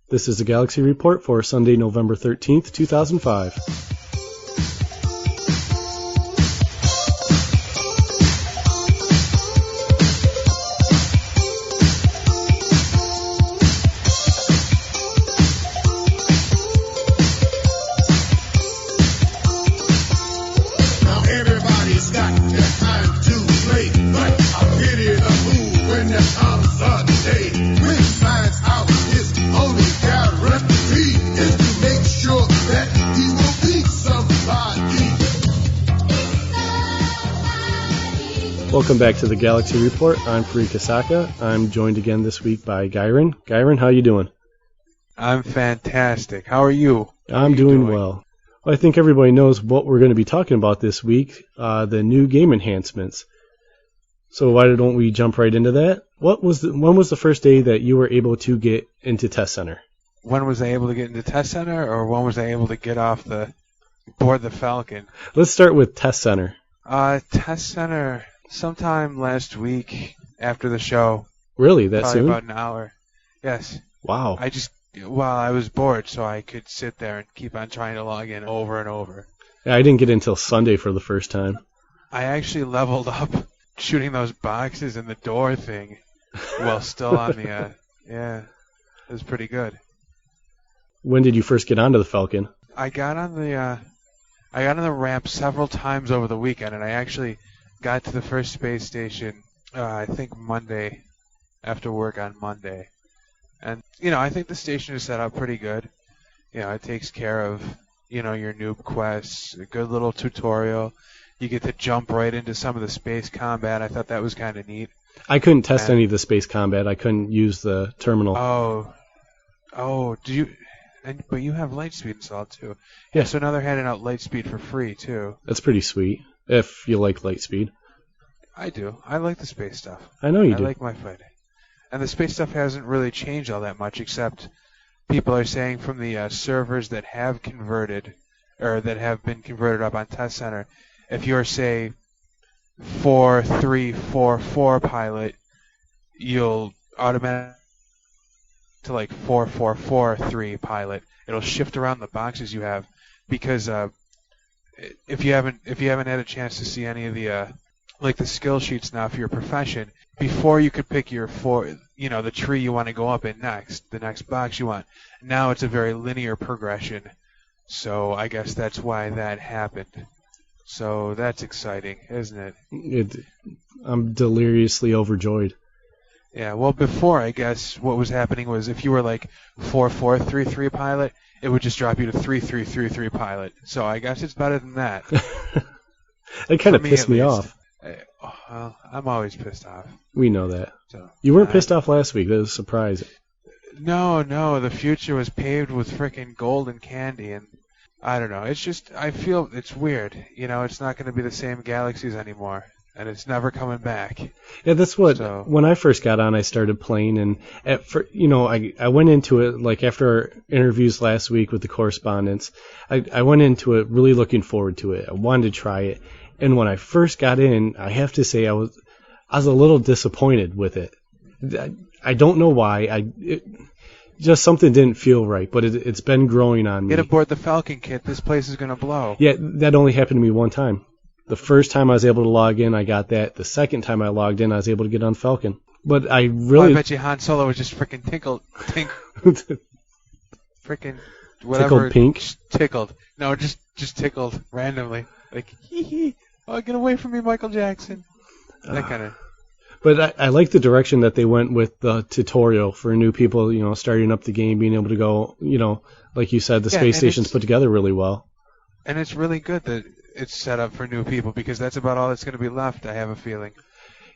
This is the Galaxy Report for Sunday, November 13th, 2005. Welcome back to the Galaxy Report. I'm Fareed Kasaka. I'm joined again this week by Gyron. Gyron, how you doing? I'm fantastic. How are you? I'm doing well. I think everybody knows what we're going to be talking about this week, the new game enhancements. So why don't we jump right into that? When was the first day that you were able to get into Test Center? When was I able to get into Test Center, or when was I able to get board the Falcon? Let's start with Test Center. Test Center sometime last week after the show. Really? That probably soon? About an hour. Yes. Wow. I was bored, so I could sit there and keep on trying to log in over and over. Yeah, I didn't get in until Sunday for the first time. I actually leveled up shooting those boxes in the door thing while still on the, yeah, it was pretty good. When did you first get onto the Falcon? I got on the ramp several times over the weekend, and I actually got to the first space station, I think Monday, after work on Monday. And, I think the station is set up pretty good. It takes care of, your noob quests, a good little tutorial. You get to jump right into some of the space combat. I thought that was kind of neat. I couldn't test any of the space combat. I couldn't use the terminal. But you have Lightspeed installed too. Yeah. So now they're handing out Lightspeed for free too. That's pretty sweet, if you like Lightspeed. I do. I like the space stuff. I know you do. I like my fighting. And the space stuff hasn't really changed all that much, except people are saying from the servers that have converted, or that have been converted up on Test Center, if you're, say, 4344 pilot, you'll automatically to like 4443 pilot. It'll shift around the boxes you have, because if you haven't had a chance to see any of the the skill sheets now for your profession, before you could pick your the tree you want to go up in next, the next box you want. Now it's a very linear progression. So I guess that's why that happened. So that's exciting, isn't it? I'm deliriously overjoyed. Yeah, well, before, I guess, what was happening was if you were like 4433 pilot, it would just drop you to 3333 pilot. So I guess it's better than that. It kind of pissed me off. Well, I'm always pissed off. We know that. So, you weren't pissed off last week. That was surprising. No, the future was paved with frickin' gold and candy, and I don't know. It's just, I feel it's weird. It's not going to be the same galaxies anymore. And it's never coming back. Yeah, that's what. So, when I first got on, I started playing, and I went into it like after our interviews last week with the correspondents. I went into it really looking forward to it. I wanted to try it, and when I first got in, I have to say I was a little disappointed with it. I don't know why. Just something didn't feel right, but it's been growing on me. Get aboard the Falcon, kid. This place is gonna blow. Yeah, that only happened to me one time. The first time I was able to log in, I got that. The second time I logged in, I was able to get on Falcon. But I really... I bet you Han Solo was just freaking freaking whatever. Tickled pink? Tickled. No, just tickled randomly. Like, hee. Oh, get away from me, Michael Jackson. That kind of... But I like the direction that they went with the tutorial for new people, starting up the game, being able to go, like you said, the space station's put together really well. And it's really good that it's set up for new people, because that's about all that's going to be left, I have a feeling.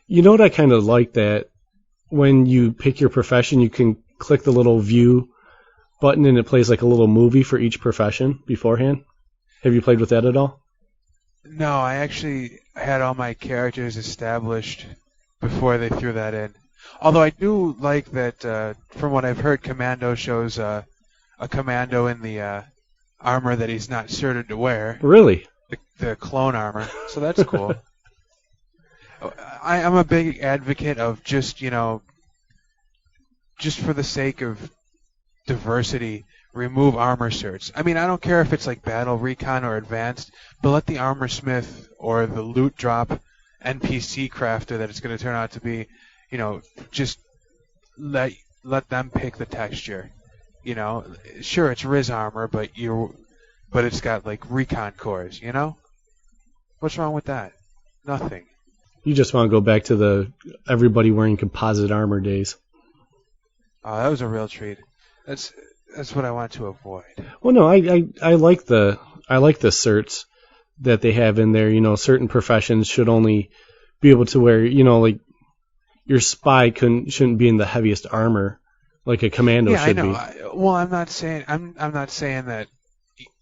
You know what I kind of like, that when you pick your profession, you can click the little view button and it plays like a little movie for each profession beforehand. Have you played with that at all? No, I actually had all my characters established before they threw that in. Although I do like that, from what I've heard, Commando shows a commando in the armor that he's not certain to wear. Really? The clone armor. So that's cool. I'm a big advocate of just for the sake of diversity, remove armor certs. I mean, I don't care if it's like battle recon or advanced, but let the armor smith or the loot drop NPC crafter that it's going to turn out to be, just let them pick the texture. Sure, it's Riz armor, but it's got like recon cores. What's wrong with that? Nothing. You just want to go back to the everybody wearing composite armor days. Oh, that was a real treat. That's what I want to avoid. Well, no, I like the certs that they have in there. Certain professions should only be able to wear. Like your spy shouldn't be in the heaviest armor like a commando should be. Well, I'm not saying that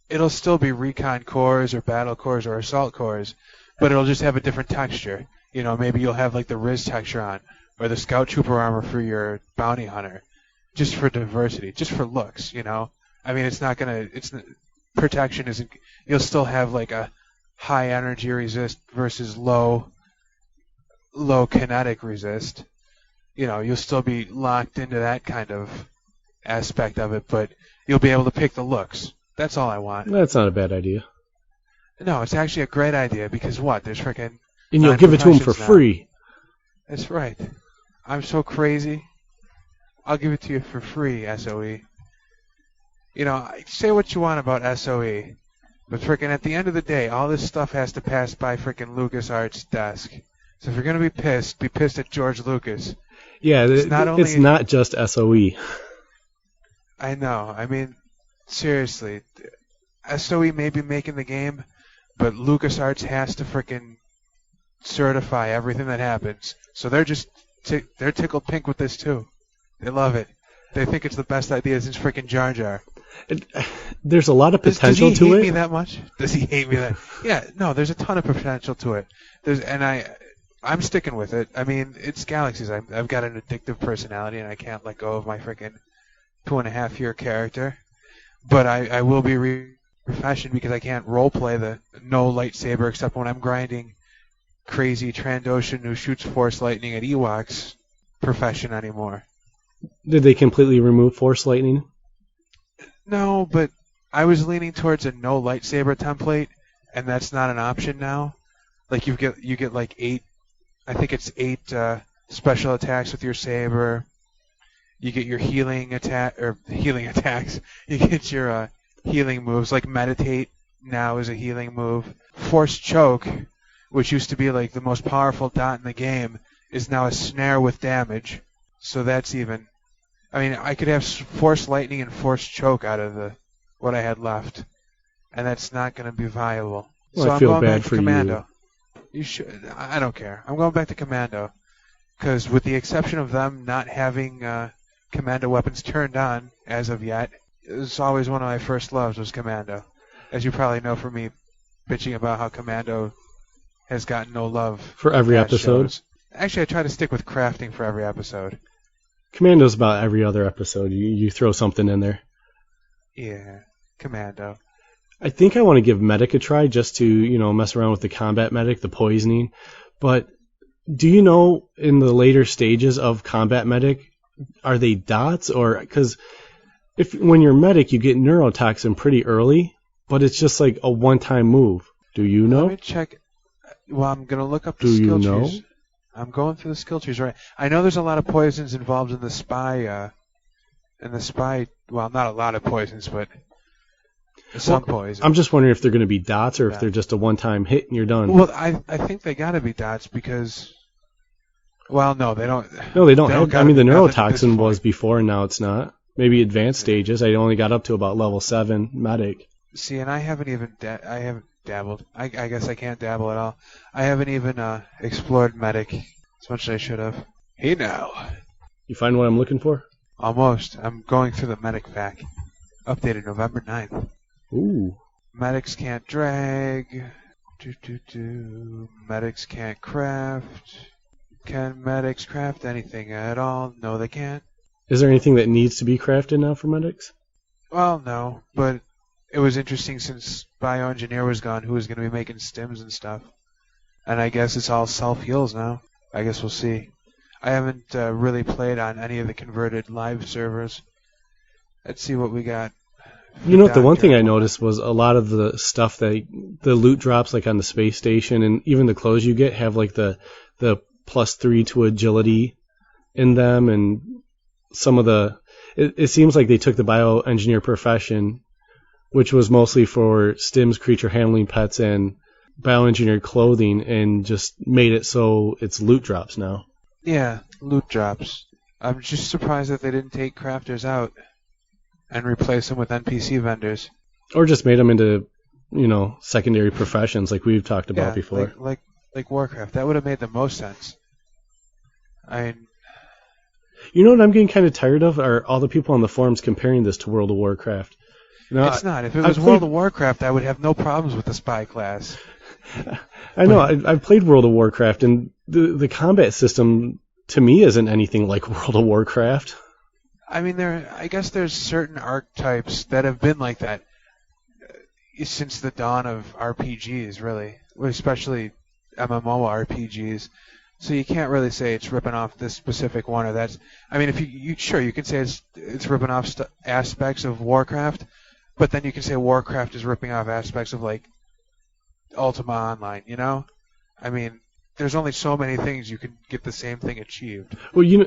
it'll still be recon cores or battle cores or assault cores, but it'll just have a different texture. Maybe you'll have like the Riz texture on, or the Scout Trooper armor for your bounty hunter, just for diversity, just for looks. I mean, protection isn't. You'll still have like a high energy resist versus low kinetic resist. You'll still be locked into that kind of aspect of it, but you'll be able to pick the looks. That's all I want. That's not a bad idea. No, it's actually a great idea because what? There's freaking. And you'll give it to them for free. That's right. I'm so crazy. I'll give it to you for free, SOE. Say what you want about SOE, but freaking at the end of the day, all this stuff has to pass by freaking LucasArts' desk. So if you're gonna be pissed at George Lucas. Yeah, it's not just SOE. I know. I mean, seriously, SOE may be making the game, but LucasArts has to freaking certify everything that happens. So they're just they're tickled pink with this too. They love it. They think it's the best idea since freaking Jar Jar. There's a lot of potential to it. Does he hate me that much? Does he hate me that? Yeah, no, there's a ton of potential to it. I'm sticking with it. I mean, it's Galaxies. I've got an addictive personality, and I can't let go of my freaking 2.5-year character. But I will be refashioned because I can't roleplay the no lightsaber except when I'm grinding crazy Trandoshan who shoots Force Lightning at Ewoks profession anymore. Did they completely remove Force Lightning? No, but I was leaning towards a no lightsaber template, and that's not an option now. Like you get like 8, I think it's 8 special attacks with your saber. You get your healing attacks. You get your healing moves, like Meditate now is a healing move. Force Choke, which used to be like the most powerful dot in the game, is now a snare with damage. So that's even. I mean, I could have Force Lightning and Force Choke out of what I had left, and that's not going to be viable. Well, so I I'm feel going bad back to for Commando. You should. I don't care. I'm going back to Commando, because with the exception of them not having Commando weapons turned on as of yet, it's always one of my first loves was Commando. As you probably know from me bitching about how Commando has gotten no love for every episode. Shows. Actually, I try to stick with crafting for every episode. Commando's about every other episode. You throw something in there. Yeah, Commando. I think I want to give Medic a try just to, mess around with the Combat Medic, the poisoning. But do you know in the later stages of Combat Medic, are they dots? Or because when you're Medic, you get neurotoxin pretty early, but it's just like a one-time move. Do you know? Let me check. Well, I'm going to look up the skill trees. I'm going through the skill trees right. I know there's a lot of poisons involved in the spy. Well, not a lot of poisons, but some poisons. I'm just wondering if they're going to be dots or if they're just a one-time hit and you're done. Well, I think they got to be dots because. Well, no, they don't. No, they don't. I mean, the neurotoxin was before, and now it's not. Maybe advanced stages. I only got up to about level 7 Medic. See, and I haven't even dabbled. I guess I can't dabble at all. I haven't even explored Medic as much as I should have. Hey now. You find what I'm looking for? Almost. I'm going through the Medic pack. Updated November 9th. Ooh. Medics can't drag. Medics can't craft. Can medics craft anything at all? No, they can't. Is there anything that needs to be crafted now for medics? Well, no, but it was interesting since Bioengineer was gone, who was going to be making stims and stuff. And I guess it's all self-heals now. I guess we'll see. I haven't really played on any of the converted live servers. Let's see what we got. You know what? The one thing I Doctor. noticed was a lot of the stuff that the loot drops, like on the space station, and even the clothes you get have like the +3 to agility in them, and some of the. It seems like they took the bioengineer profession, which was mostly for stims, creature handling pets, and bioengineered clothing, and just made it so it's loot drops now. Yeah, loot drops. I'm just surprised that they didn't take crafters out and replace them with NPC vendors. Or just made them into, secondary professions like we've talked about before. Like Warcraft. That would have made the most sense. I mean, you know what I'm getting kind of tired of are all the people on the forums comparing this to World of Warcraft. It's not. If it was World of Warcraft, I would have no problems with the spy class. I know. I've played World of Warcraft, and the combat system to me isn't anything like World of Warcraft. I mean, I guess there's certain archetypes that have been like that since the dawn of RPGs, really, especially MMORPGs. So you can't really say it's ripping off this specific one or that's. I mean, if you can say it's ripping off aspects of Warcraft, but then you can say Warcraft is ripping off aspects of like Ultima Online. I mean, there's only so many things you can get the same thing achieved. Well,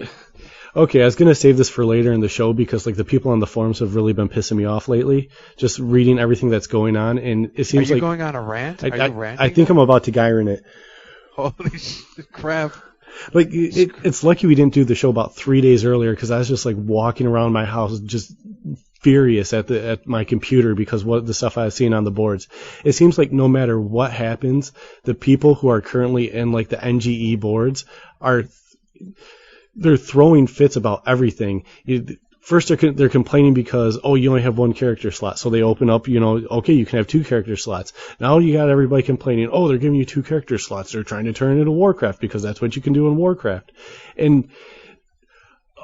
okay, I was gonna save this for later in the show because like the people on the forums have really been pissing me off lately. Just reading everything that's going on, and it seems Are you like going on a rant? Are you ranting? I think I'm about to Gyron it. Holy shit, crap. Like, it's lucky we didn't do the show about 3 days earlier because I was just like walking around my house just furious at my computer because what the stuff I was seeing on the boards. It seems like no matter what happens, the people who are currently in like the NGE boards they're throwing fits about everything. First, they're complaining because, you only have one character slot. So they open up, okay, you can have 2 character slots. Now you got everybody complaining, they're giving you 2 character slots. They're trying to turn it into Warcraft because that's what you can do in Warcraft. And,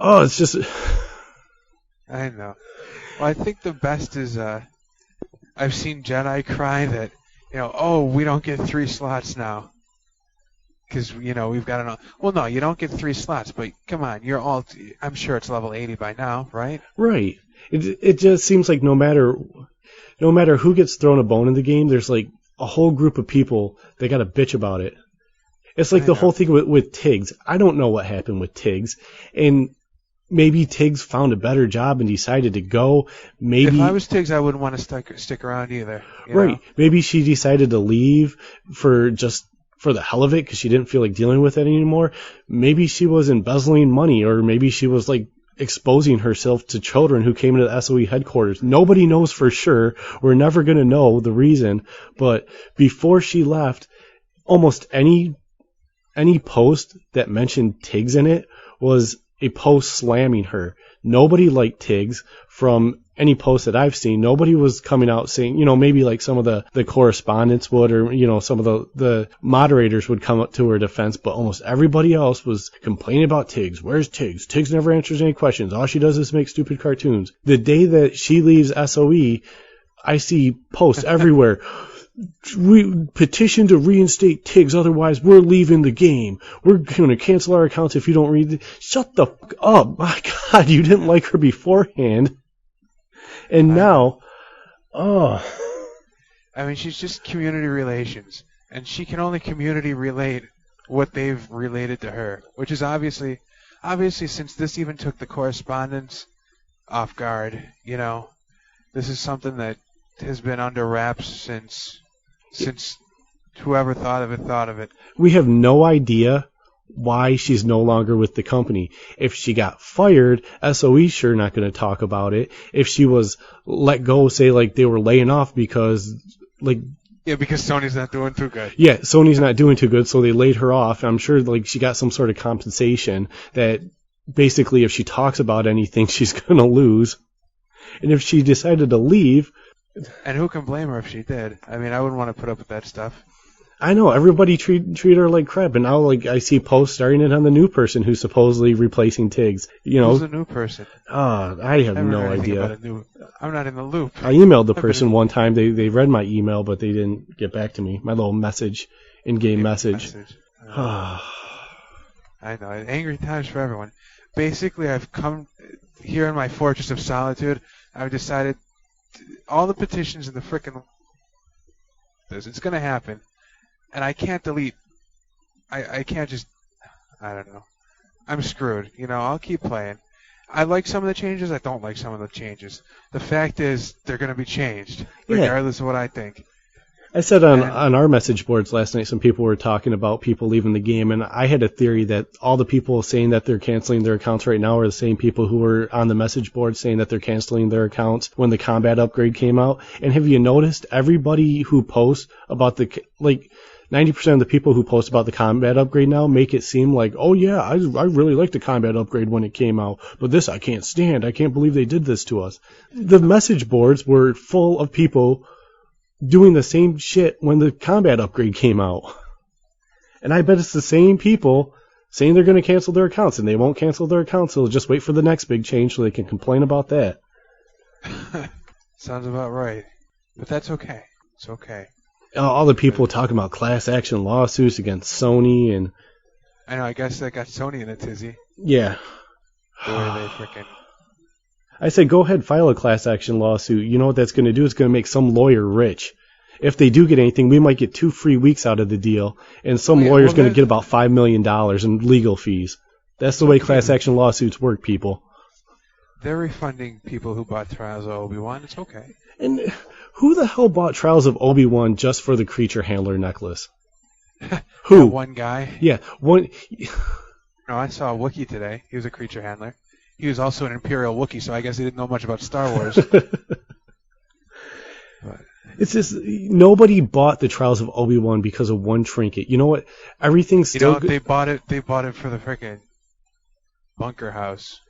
it's just... I know. Well, I think the best is, I've seen Jedi cry that, we don't get 3 slots now. Because, we've got enough. Well, no, you don't get 3 slots, but come on, I'm sure it's level 80 by now, right? Right. It just seems like no matter who gets thrown a bone in the game, there's like a whole group of people that got to bitch about it. It's like the whole thing with Tiggs. I don't know what happened with Tiggs. And maybe Tiggs found a better job and decided to go. Maybe if I was Tiggs, I wouldn't want to stick around either. Right. Maybe she decided to leave for the hell of it because she didn't feel like dealing with it anymore. Maybe she was embezzling money, or maybe she was like exposing herself to children who came into the SOE headquarters. Nobody knows for sure. We're never going to know the reason. But before she left, almost any post that mentioned Tiggs in it was a post slamming her. Nobody liked Tiggs from any post that I've seen. Nobody was coming out saying, maybe like some of the correspondents would, or, some of the moderators would come up to her defense, but almost everybody else was complaining about Tiggs. Where's Tiggs? Tiggs never answers any questions. All she does is make stupid cartoons. The day that she leaves SOE, I see posts everywhere. Petition to reinstate Tiggs, otherwise we're leaving the game. We're going to cancel our accounts if you don't read it. Shut the fuck up. My God, you didn't like her beforehand. And now, I mean, she's just community relations. And she can only community relate what they've related to her. Which is obviously since this even took the correspondence off guard, this is something that has been under wraps since whoever thought of it. We have no idea why she's no longer with the company. If she got fired, SOE's sure not going to talk about it. If she was let go, say like they were laying off because because Sony's not doing too good. Yeah, Sony's not doing too good, so they laid her off. I'm sure like she got some sort of compensation that basically if she talks about anything, she's going to lose. And if she decided to leave... And who can blame her if she did? I mean, I wouldn't want to put up with that stuff. I know, everybody treat her like crap, and now I see posts starting it on the new person who's supposedly replacing Tiggs. Who's the new person? I have no idea. I'm not in the loop. I emailed the person one time. They read my email, but they didn't get back to me. My little in-game message. I know, angry times for everyone. Basically, I've come here in my Fortress of Solitude. I've decided all the petitions in the frickin' it's going to happen, and I can't delete. I can't just. I don't know. I'm screwed. I'll keep playing. I like some of the changes. I don't like some of the changes. The fact is, they're going to be changed, regardless of what I think. I said on our message boards last night, some people were talking about people leaving the game, and I had a theory that all the people saying that they're canceling their accounts right now are the same people who were on the message board saying that they're canceling their accounts when the combat upgrade came out. And have you noticed everybody who posts about 90% of the people who post about the combat upgrade now make it seem like, oh yeah, I really liked the combat upgrade when it came out, but this I can't stand. I can't believe they did this to us. The message boards were full of people doing the same shit when the combat upgrade came out. And I bet it's the same people saying they're going to cancel their accounts, and they won't cancel their accounts. They'll just wait for the next big change so they can complain about that. Sounds about right. But that's okay. It's okay. All the people talking about class action lawsuits against Sony and... I know, I guess that got Sony in a tizzy. Yeah. The way they frickin'... I say go ahead, file a class action lawsuit. You know what that's going to do? It's going to make some lawyer rich. If they do get anything, we might get 2 free weeks out of the deal, and some lawyer's going to get about $5 million in legal fees. That's the way class action lawsuits work, people. They're refunding people who bought Trials of Obi-Wan. It's okay. And who the hell bought Trials of Obi-Wan just for the creature handler necklace? Who? One guy? Yeah, one. No, I saw a Wookiee today. He was a creature handler. He was also an Imperial Wookiee, so I guess he didn't know much about Star Wars. But. It's just nobody bought the Trials of Obi-Wan because of one trinket. You know what? Everything's still. They bought it. They bought it for the frickin' bunker house.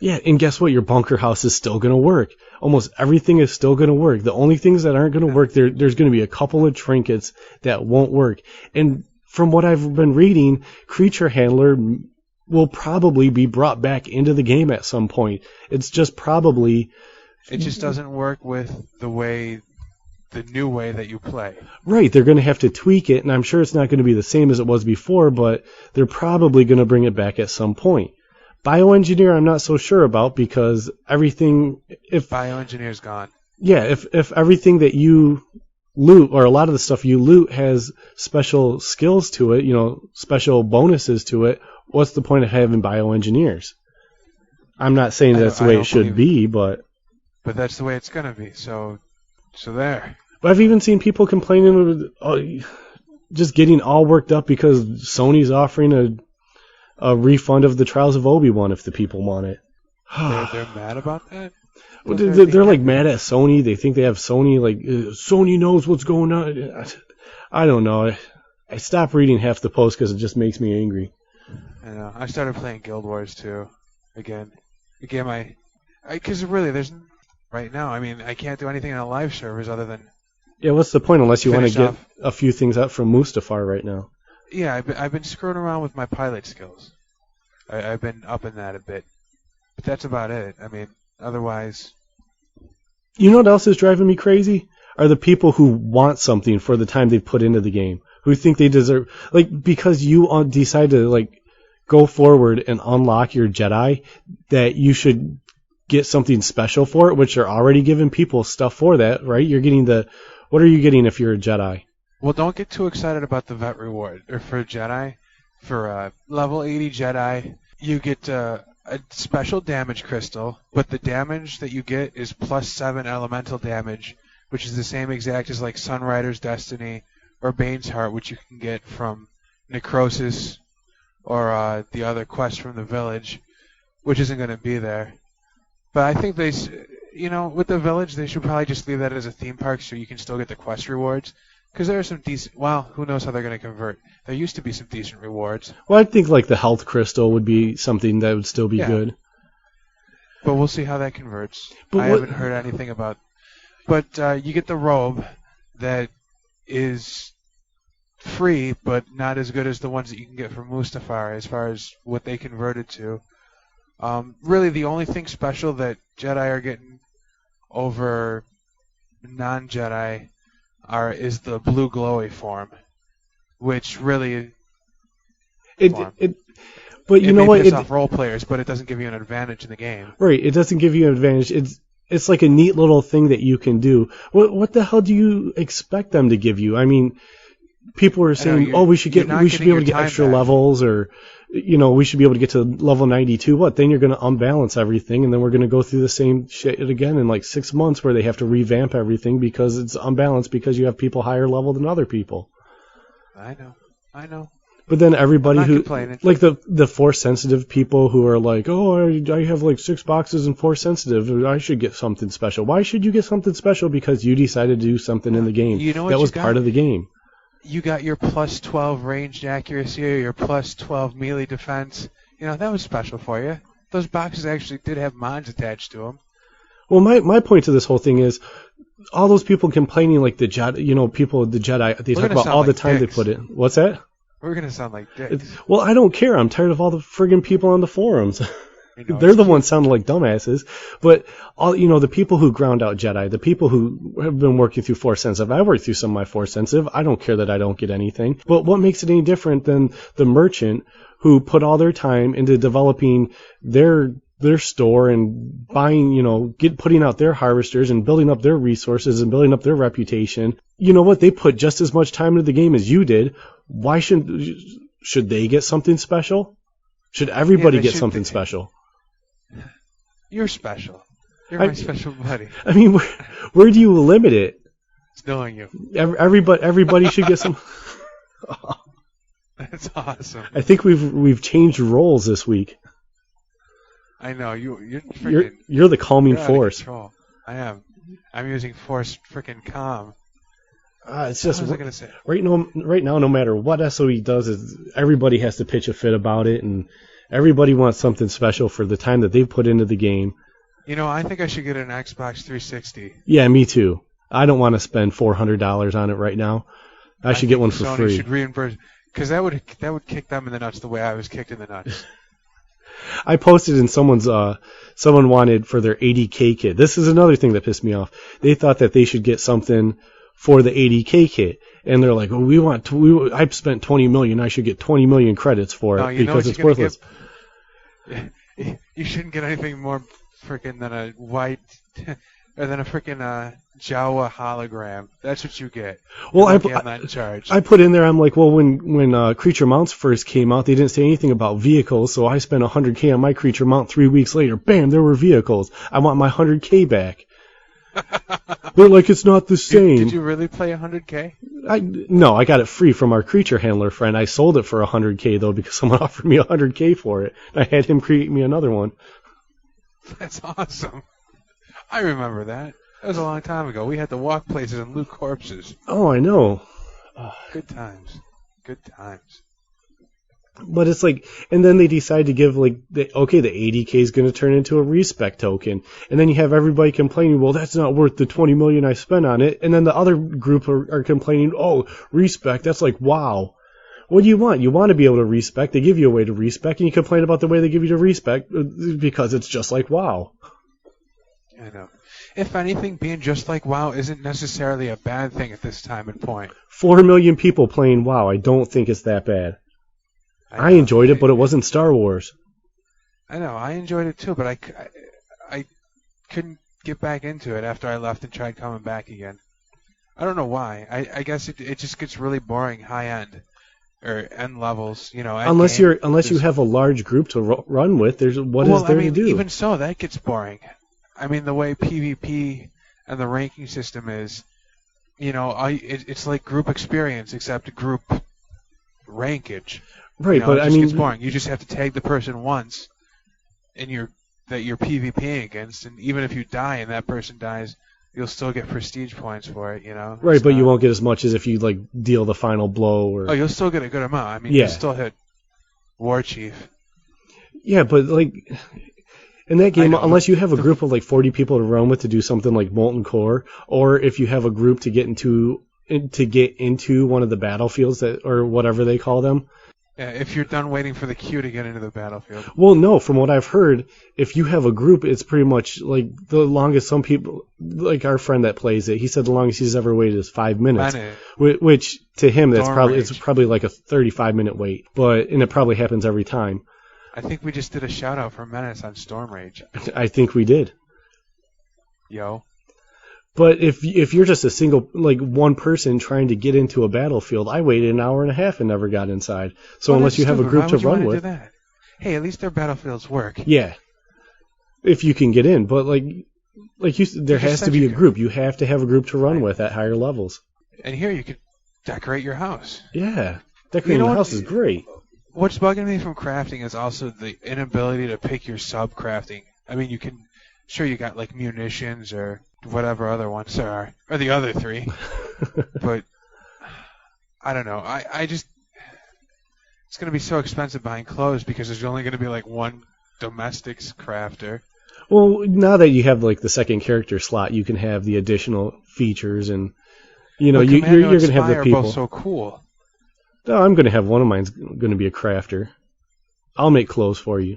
Yeah, and guess what? Your bunker house is still going to work. Almost everything is still going to work. The only things that aren't going to work, there's going to be a couple of trinkets that won't work. And from what I've been reading, Creature Handler will probably be brought back into the game at some point. It's just probably... It just doesn't work with the new way that you play. Right, they're going to have to tweak it, and I'm sure it's not going to be the same as it was before, but they're probably going to bring it back at some point. Bioengineer, I'm not so sure about because everything... If Bioengineer's gone. Yeah, if everything that you loot, or a lot of the stuff you loot, has special skills to it, special bonuses to it, what's the point of having bioengineers? I'm not saying that's the way it should be, but... But that's the way it's going to be, so there. But I've even seen people complaining, just getting all worked up because Sony's offering a refund of the Trials of Obi-Wan if the people want it. They're mad about that? Well, they're like mad at Sony. They think they have Sony, Sony knows what's going on. I don't know. I stopped reading half the post because it just makes me angry. I know. I started playing Guild Wars too. Again, because really there's... Right now, I mean, I can't do anything on live servers other than... Yeah, what's the point unless you want to get a few things out from Mustafar right now? Yeah, I've been screwing around with my pilot skills. I've been upping that a bit. But that's about it. I mean, otherwise... You know what else is driving me crazy? Are the people who want something for the time they've put into the game. Who think they deserve... because you decide to, go forward and unlock your Jedi, that you should... get something special for it, which are already giving people stuff for that, right? You're getting what are you getting if you're a Jedi? Well, don't get too excited about the vet reward. Or for Jedi, for level 80 Jedi, you get a special damage crystal, but the damage that you get is +7 elemental damage, which is the same exact as Sunrider's Destiny or Bane's Heart, which you can get from Necrosis or the other quest from the village, which isn't going to be there. But I think with the village, they should probably just leave that as a theme park so you can still get the quest rewards. Because there are some decent... Well, who knows how they're going to convert. There used to be some decent rewards. Well, I think the health crystal would be something that would still be good. But we'll see how that converts. I haven't heard anything about... But you get the robe that is free, but not as good as the ones that you can get from Mustafar as far as what they converted to. Really, the only thing special that Jedi are getting over non-Jedi is the blue glowy form, which really But you know what? It may piss off role players, but it doesn't give you an advantage in the game. Right, it doesn't give you an advantage. it's like a neat little thing that you can do. What the hell do you expect them to give you? I mean, people are saying, we should be able to get extra levels, or we should be able to get to level 92. What? Then you're going to unbalance everything, and then we're going to go through the same shit again in like 6 months, where they have to revamp everything because it's unbalanced because you have people higher level than other people. I know. But then everybody who, like the force sensitive people who are like, I have like 6 boxes and force sensitive, I should get something special. Why should you get something special? Because you decided to do something in the game. That was part of the game. You got your plus 12 ranged accuracy or your plus 12 melee defense. That was special for you. Those boxes actually did have mods attached to them. Well, my point to this whole thing is, all those people complaining, like the Jedi, people the Jedi, they talk about all the time they put in. What's that? We're going to sound like dicks. Well, I don't care. I'm tired of all the friggin' people on the forums. They're the ones sounding like dumbasses. But all the people who ground out Jedi, the people who have been working through Force Sensitive, I worked through some of my Force Sensitive. I don't care that I don't get anything. But what makes it any different than the merchant who put all their time into developing their store and buying, putting out their harvesters and building up their resources and building up their reputation? You know what? They put just as much time into the game as you did. Why should they get something special? Should everybody get something special? You're special. You're my special buddy. I mean, where do you limit it? It's knowing you. Everybody should get some. That's awesome. I think we've changed roles this week. I know you're the calming force. I am. I'm using force freaking calm. It's just, what was I gonna say? Right now, no matter what SOE does, is everybody has to pitch a fit about it, and everybody wants something special for the time that they've put into the game. I think I should get an Xbox 360. Yeah, me too. I don't want to spend $400 on it right now. I should get one for free. Sony should reimburse, because that would kick them in the nuts the way I was kicked in the nuts. I posted in someone wanted for their 80K kit. This is another thing that pissed me off. They thought that they should get something for the 80K kit, and they're like, I've spent 20 million, I should get 20 million credits for it because it's worthless. You shouldn't get anything more freaking than a white or than a freaking Jawa hologram. That's what you get. Well, I put in there, I'm like, well, when Creature Mounts first came out, they didn't say anything about vehicles, so I spent 100K on my Creature Mount 3 weeks later. Bam, there were vehicles. I want my 100K back. They're like, it's not the same. Did you really play 100K? No, I got it free from our creature handler friend. I sold it for 100K though because someone offered me 100K for it. I had him create me another one. That's awesome. I remember that. That was a long time ago. We had to walk places and loot corpses. Oh, I know. Good times. Good times. But it's like, and then they decide to give the 80K is going to turn into a respec token, and then you have everybody complaining, well, that's not worth the 20 million I spent on it, and then the other group are complaining, oh, respec, that's like WoW. What do you want? You want to be able to respec. They give you a way to respec, and you complain about the way they give you to respec because it's just like WoW. I know. If anything, being just like WoW isn't necessarily a bad thing at this time and point. 4 million people playing WoW. I don't think it's that bad. I enjoyed it, but it wasn't Star Wars. I know, I enjoyed it too, but I couldn't get back into it after I left and tried coming back again. I don't know why. I guess it just gets really boring high end or end levels, Unless you have a large group to run with, to do? Even so, that gets boring. I mean, the way PvP and the ranking system is, it's like group experience except group rankage. Right, but it just gets boring. You just have to tag the person once, that you're PvPing against, and even if you die and that person dies, you'll still get prestige points for it. Right, but you won't get as much as if you deal the final blow. Or you'll still get a good amount. I mean, you'll still hit War Chief. Yeah, but in that game, unless you have a group of 40 people to run with to do something like Molten Core, or if you have a group to get into one of the battlefields or whatever they call them. Yeah, if you're done waiting for the queue to get into the battlefield. Well, no, from what I've heard, if you have a group, it's pretty much the longest some people, our friend that plays it, he said the longest he's ever waited is 5 minutes. Which to him, it's probably like a 35-minute wait, and it probably happens every time. I think we just did a shout out for Menace on Storm Rage. I think we did. yo. But if you're just a single, like one person trying to get into a battlefield, I waited an hour and a half and never got inside. So unless you have a group to run with, hey, at least their battlefields work. Yeah, if you can get in. But like there has to be a group. You have to have a group to run with at higher levels. And here you can decorate your house. Yeah, decorating the house is great. What's bugging me from crafting is also the inability to pick your sub-crafting. I mean, sure you got like munitions or whatever other ones there are, or the other three, but I don't know. I just, it's going to be so expensive buying clothes because there's only going to be like one domestics crafter. Well, now that you have like the second character slot, you can have the additional features, and you're going to have the people. Both so cool. No, I'm going to have one of mine's going to be a crafter. I'll make clothes for you.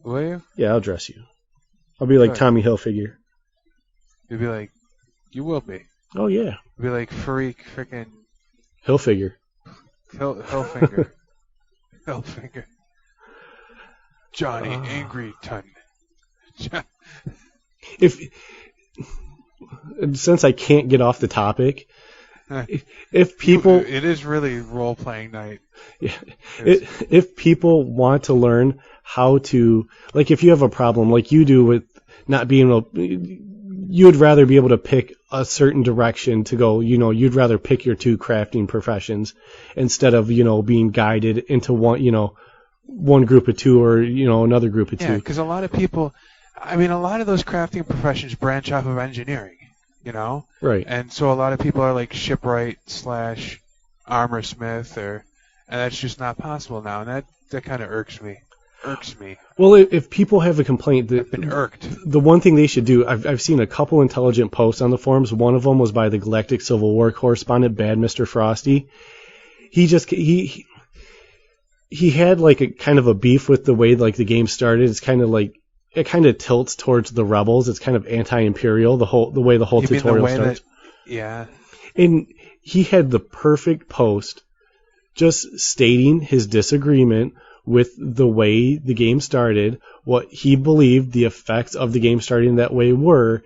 Will you? Yeah, I'll dress you. I'll be like Tommy Hilfiger. You'll be like, you will be. Oh yeah. You'll be like freaking Hilfiger. Hilfinger. Hilfiger. Johnny Angryton. Since I can't get off the topic, if people, it is really role playing night. Yeah, if people want to learn how to, like, if you have a problem like you do with not being able, you would rather be able to pick a certain direction to go. You'd rather pick your two crafting professions instead of being guided into one group of two or another group of two. Yeah, because a lot of people, a lot of those crafting professions branch off of engineering. Right. And so a lot of people are like shipwright / armor smith, and that's just not possible now, and that kind of irks me. Well, if people have a complaint, I've been irked. The one thing they should do, I've seen a couple intelligent posts on the forums. One of them was by the Galactic Civil War correspondent, Bad Mr. Frosty. He had like a kind of a beef with the way like the game started. It's kind of like, it kind of tilts towards the rebels. It's kind of anti-imperial, the way the whole tutorial starts. Yeah. And he had the perfect post just stating his disagreement with the way the game started, what he believed the effects of the game starting that way were,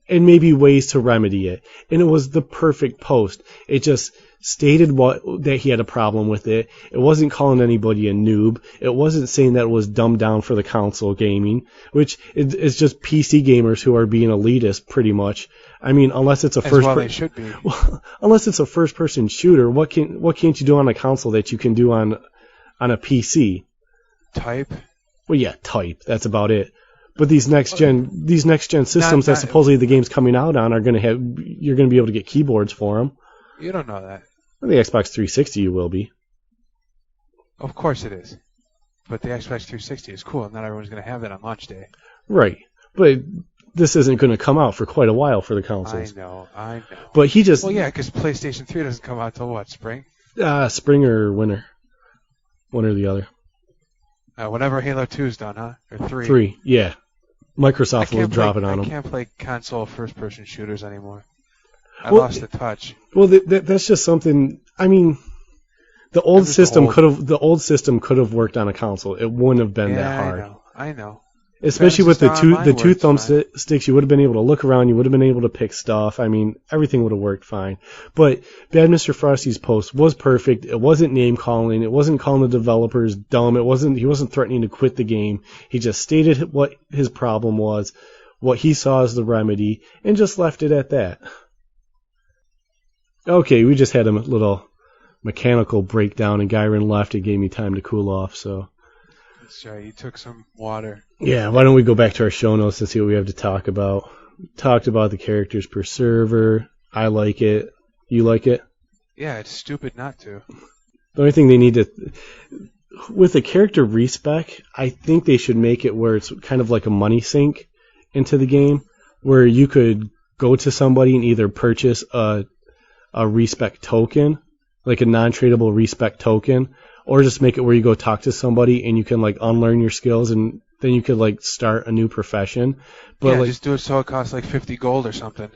and maybe ways to remedy it. And it was the perfect post. It just stated that he had a problem with it. It wasn't calling anybody a noob. It wasn't saying that it was dumbed down for the console gaming, which is just PC gamers who are being elitist pretty much. Unless it's a they should be. Well, unless it's a first-person shooter, what can't you do on a console that you can do on a PC? Type. Well, yeah, type. That's about it. But these next gen systems that supposedly the game's coming out on you're going to be able to get keyboards for them. You don't know that. On the Xbox 360 you will be. Of course it is. But the Xbox 360 is cool, and not everyone's going to have that on launch day. Right. But this isn't going to come out for quite a while for the consoles. I know. But he just... Well, yeah, because PlayStation 3 doesn't come out till what, spring? Spring or winter. One or the other. Whenever Halo 2 is done, huh? Or 3? 3, yeah. Microsoft will drop it on them. I can't play console first-person shooters anymore. I lost the touch. Well, that's just something. The old system could have worked on a console. It wouldn't have been that hard. I know. Especially with the two thumbsticks, you would have been able to look around. You would have been able to pick stuff. Everything would have worked fine. But Bad Mr. Frosty's post was perfect. It wasn't name calling. It wasn't calling the developers dumb. He wasn't threatening to quit the game. He just stated what his problem was, what he saw as the remedy, and just left it at that. Okay, we just had a little mechanical breakdown, and Gyron left. It gave me time to cool off, so. That's right, you took some water. Yeah, why don't we go back to our show notes and see what we have to talk about. Talked about the characters per server. I like it. You like it? Yeah, it's stupid not to. The only thing they need to... With the character respec, I think they should make it where it's kind of like a money sink into the game, where you could go to somebody and either purchase a respec token, like a non-tradable respec token, or just make it where you go talk to somebody and you can like unlearn your skills and then you could like start a new profession. But just do it so it costs like 50 gold or something.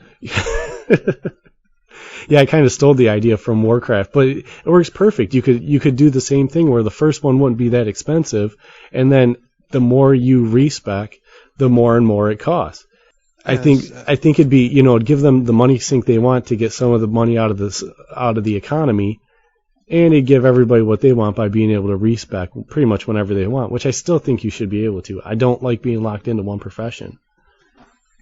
Yeah, I kind of stole the idea from Warcraft, but it works perfect. You could do the same thing where the first one wouldn't be that expensive, and then the more you respec, the more and more it costs. I think it'd be, it'd give them the money sink they want to get some of the money out of the economy, and it'd give everybody what they want by being able to respec pretty much whenever they want, which I still think you should be able to. I don't like being locked into one profession.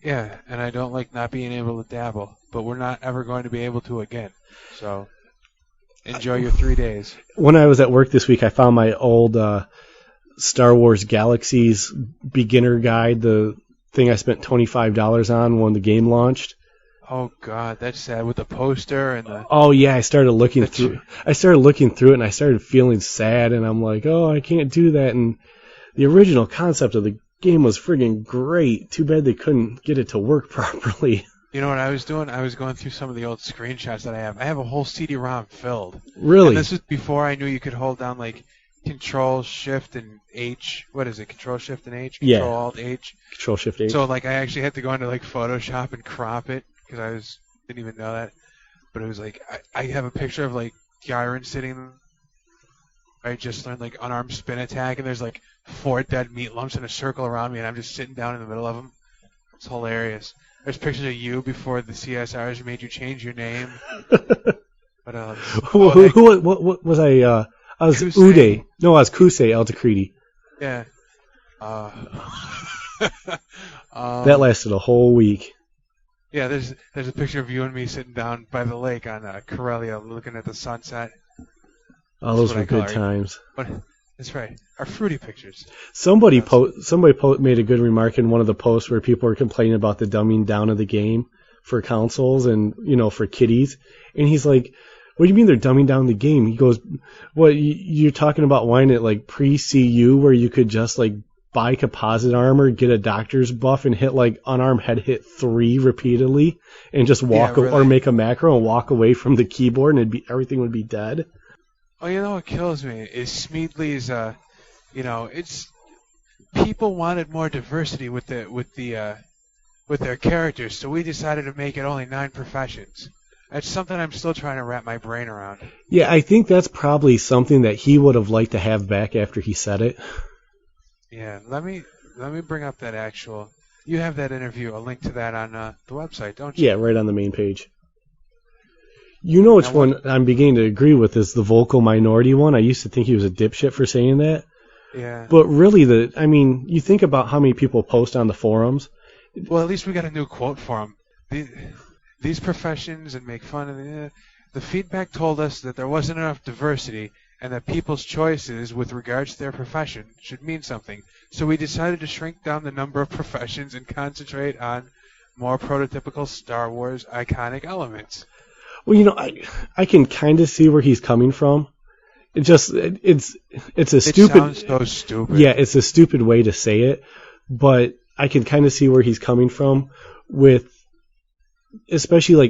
Yeah, and I don't like not being able to dabble, but we're not ever going to be able to again. So enjoy your 3 days. When I was at work this week, I found my old Star Wars Galaxies beginner guide, the thing I spent $25 on when the game launched. Oh God, that's sad, with the poster and the. Oh yeah, I started looking through it and I started feeling sad, and I'm like, oh, I can't do that. And the original concept of the game was friggin' great. Too bad they couldn't get it to work properly. You know what I was doing? I was going through some of the old screenshots that I have. I have a whole CD-ROM filled. Really? And this is before I knew you could hold down like Control Shift and H. What is it? Control Shift and H. Control Alt H. Control Shift H. So like I actually had to go into like Photoshop and crop it because didn't even know that. But it was like I have a picture of like Gyron sitting. I just learned like unarmed spin attack, and there's like 4 dead meat lumps in a circle around me, and I'm just sitting down in the middle of them. It's hilarious. There's pictures of you before the CSRs made you change your name. What else? What was I? I was Kusei. Uday. No, I was Kusei Altacriti. Yeah. That lasted a whole week. Yeah, there's a picture of you and me sitting down by the lake on Corellia looking at the sunset. Oh, those were good times. But that's right. Our fruity pictures. Somebody made a good remark in one of the posts where people were complaining about the dumbing down of the game for consoles and, for kiddies. And he's like, what do you mean they're dumbing down the game? He goes, what, you're talking about wanting it like pre-CU where you could just like buy composite armor, get a doctor's buff, and hit like unarmed head hit 3 repeatedly and just walk or make a macro and walk away from the keyboard and everything would be dead? Oh, you know what kills me is Smeedley's. It's people wanted more diversity with their characters, so we decided to make it only 9 professions. That's something I'm still trying to wrap my brain around. Yeah, I think that's probably something that he would have liked to have back after he said it. Yeah, let me bring up that actual. You have that interview, a link to that on the website, don't you? Yeah, right on the main page. You know which one I'm beginning to agree with is the vocal minority one. I used to think he was a dipshit for saying that. Yeah. But really, you think about how many people post on the forums. Well, at least we got a new quote for him. These professions and make fun of the feedback told us that there wasn't enough diversity and that people's choices with regards to their profession should mean something. So we decided to shrink down the number of professions and concentrate on more prototypical Star Wars iconic elements. Well, I can kind of see where he's coming from. It's a stupid. It sounds so stupid. Yeah, it's a stupid way to say it, but I can kind of see where he's coming from with, especially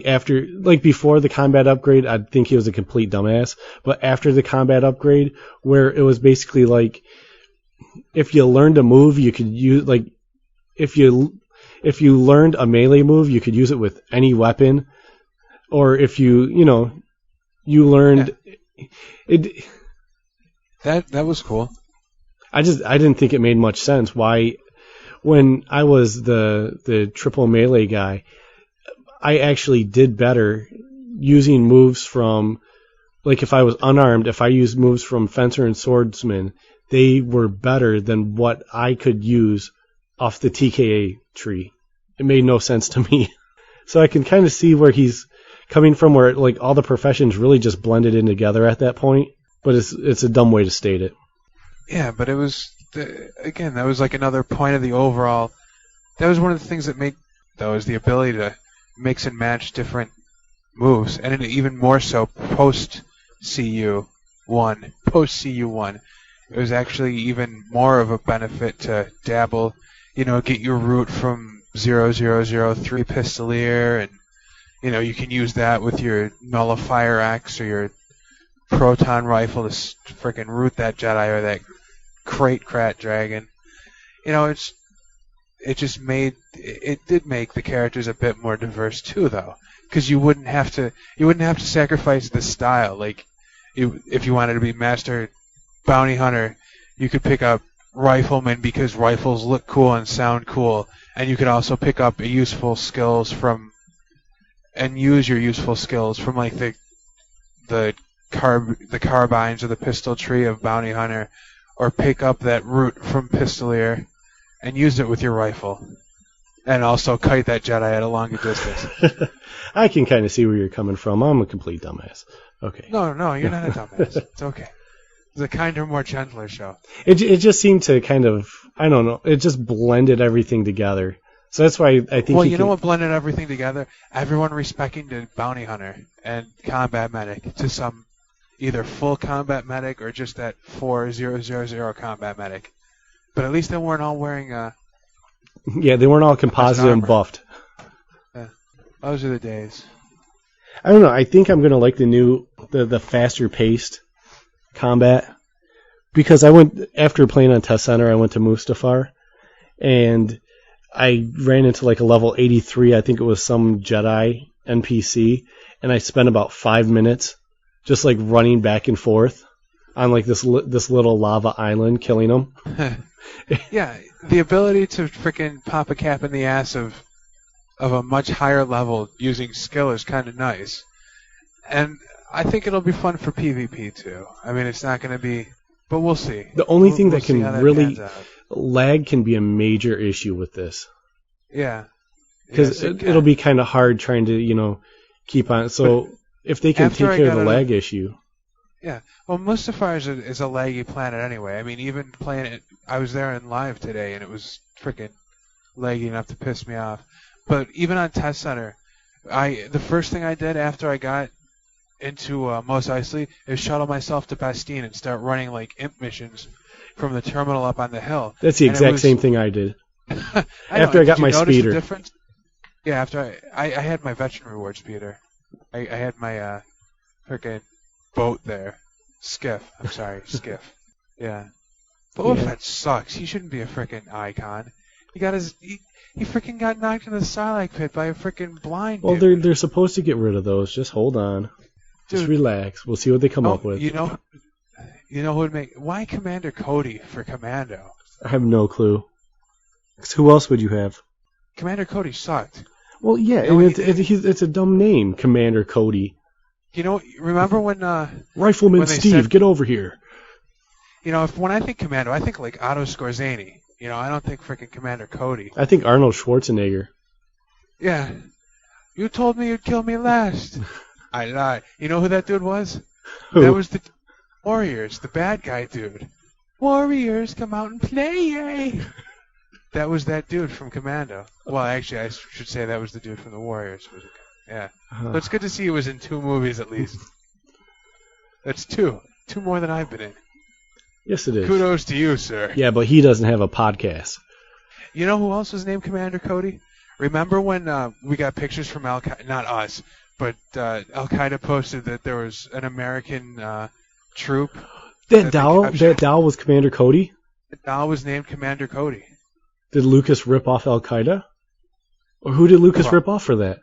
before the combat upgrade, I'd think he was a complete dumbass. But after the combat upgrade, where it was basically like, if you learned a move, you could use if you learned a melee move, you could use it with any weapon. Or if you learned it. That was cool. I didn't think it made much sense why, when I was the triple melee guy, I actually did better using moves from, like if I was unarmed, if I used moves from Fencer and Swordsman, they were better than what I could use off the TKA tree. It made no sense to me. So I can kind of see where he's coming from, where like all the professions really just blended in together at that point, but it's a dumb way to state it. Yeah, but it was again, that was like another point of the overall. That was one of the things that is the ability to mix and match different moves, and even more so post CU1. It was actually even more of a benefit to dabble, get your route from 0003 Pistolier, and you can use that with your Nullifier Axe or your Proton Rifle to frickin' root that Jedi or that Krat Dragon. It did make the characters a bit more diverse too, though, because you wouldn't have to sacrifice the style. Like, if you wanted to be Master Bounty Hunter, you could pick up Rifleman because rifles look cool and sound cool, and you could also pick up useful skills from, and use your useful skills from like the carbines or the pistol tree of Bounty Hunter, or pick up that root from Pistolier and use it with your rifle. And also kite that Jedi at a longer distance. I can kind of see where you're coming from. I'm a complete dumbass. Okay. No, you're not a dumbass. It's okay. It's a kinder, more gentler show. It just seemed to kind of, I don't know, it just blended everything together. So that's why I think. Well, you know what blended everything together? Everyone respecting the Bounty Hunter and Combat Medic to some either full Combat Medic or just that 4000 Combat Medic. But at least they weren't all wearing Yeah, they weren't all composite and buffed. Yeah, those are the days. I don't know. I think I'm gonna like the faster paced combat, because I went after playing on Test Center. I went to Mustafar, and I ran into like a level 83. I think it was some Jedi NPC, and I spent about 5 minutes just like running back and forth on like this little lava island, killing them. Yeah, the ability to freaking pop a cap in the ass of a much higher level using skill is kind of nice. And I think it'll be fun for PvP too. I mean, it's not going to be, but we'll see. The only thing that can really lag can be a major issue with this. Yeah. Because it'll be kind of hard trying to, keep on. So if they can take care of the lag issue. Yeah. Well, Mustafar is a laggy planet anyway. I mean, even playing it, I was there in live today, and it was freaking laggy enough to piss me off. But even on Test Center, the first thing I did after I got into Mos Eisley is shuttle myself to Bastille and start running like imp missions from the terminal up on the hill. That's the exact same thing I did. After I got my speeder. Yeah, after I had my veteran reward speeder. I had my freaking boat there. Skiff. I'm sorry, skiff. Yeah. Boba Fett sucks. He shouldn't be a freaking icon. He freaking got knocked in the Sarlacc pit by a freaking blind dude. Well, they're supposed to get rid of those. Just hold on. Dude. Just relax. We'll see what they come up with. You know who would make... Why Commander Cody for Commando? I have no clue. 'Cause who else would you have? Commander Cody sucked. Well, yeah, it's a dumb name, Commander Cody. Remember when... Rifleman when Steve, said, get over here. When I think Commando, I think like Otto Skorzeny. I don't think freaking Commander Cody. I think Arnold Schwarzenegger. Yeah. You told me you'd kill me last. I lied. You know who that dude was? Who? That was the Warriors, the bad guy dude. Warriors, come out and play! That was that dude from Commando. Well, actually, I should say that was the dude from the Warriors. Yeah. So it's good to see he was in 2 movies at least. That's 2. 2 more than I've been in. Yes, it is. Kudos to you, sir. Yeah, but he doesn't have a podcast. You know who else was named Commander Cody? Remember when we got pictures from Al-Qaeda? Not us, but Al-Qaeda posted that there was an American troop. That doll was Commander Cody? The doll was named Commander Cody. Did Lucas rip off Al-Qaeda? Or who did Lucas rip off for that?